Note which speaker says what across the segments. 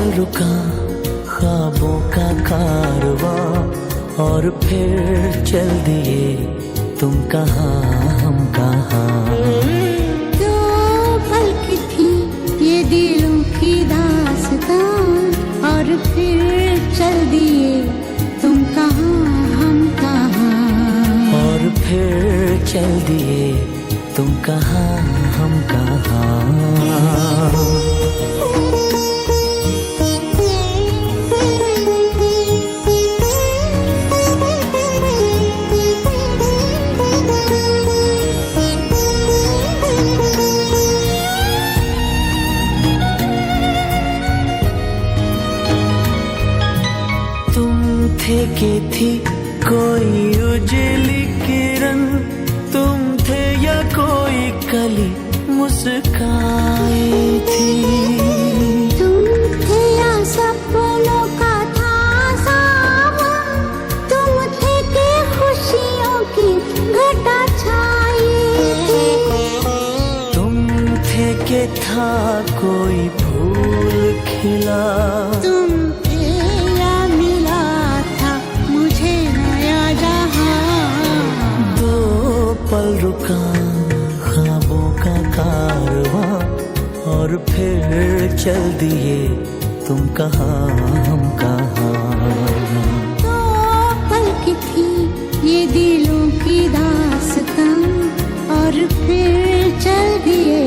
Speaker 1: पल रुका ख्वाबों का कारवां, और फिर चल दिए तुम कहाँ हम कहाँ।
Speaker 2: दो पल की थी ये दिलों की दास्तां, और फिर चल दिए तुम कहाँ हम कहाँ।
Speaker 1: और फिर चल दिए तुम कहाँ हम कहाँ। थे कि थी कोई उजली किरण, तुम थे या कोई कली मुस्काई थी।
Speaker 2: तुम थे या सपनों का था सावन, तुम थे कि खुशियों की घटा छाई थी।
Speaker 1: तुम थे कि था कोई फूल खिला,
Speaker 2: तुम थे या मिला था मुझे नया जहां।
Speaker 1: दो पल रुका ख्वाबों का कारवां, और फिर चल दिए तुम कहाँ हम कहाँ।
Speaker 2: दो पल की थी ये दिलों की दास्तां, और फिर चल दिए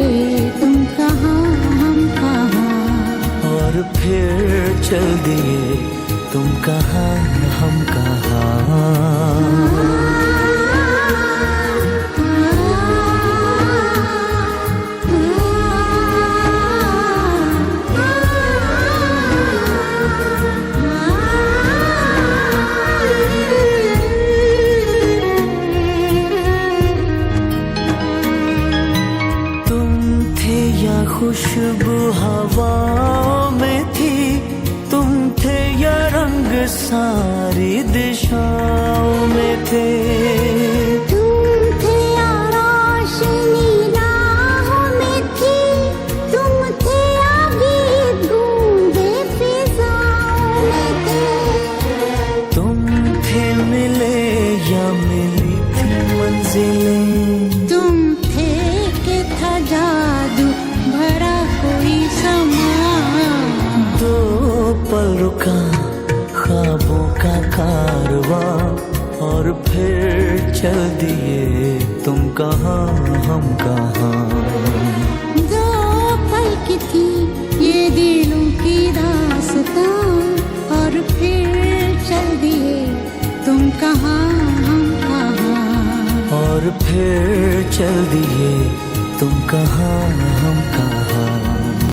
Speaker 2: तुम कहाँ हम कहाँ।
Speaker 1: और फिर चल दिए तुम कहाँ हम कहाँ। खुशबू हवाओं में थी, तुम थे या रंग सारी दिशाओं में थे।
Speaker 2: तुम थे या रोशनी राहों में थी, तुम थे या गीत गूंजे फिजाओं में थे।
Speaker 1: तुम थे मिले या मिली थी मंजिलें,
Speaker 2: तुम थे कि था जादू भरा कोई समा।
Speaker 1: दो पल रुका ख्वाबों का कारवां, और फिर चल दिए तुम कहाँ हम कहाँ।
Speaker 2: दो पल की थी ये दिलों की दास्तां, और फिर चल दिए तुम कहाँ हम कहाँ।
Speaker 1: और फिर चल दिए तुम कहाँ हम कहाँ।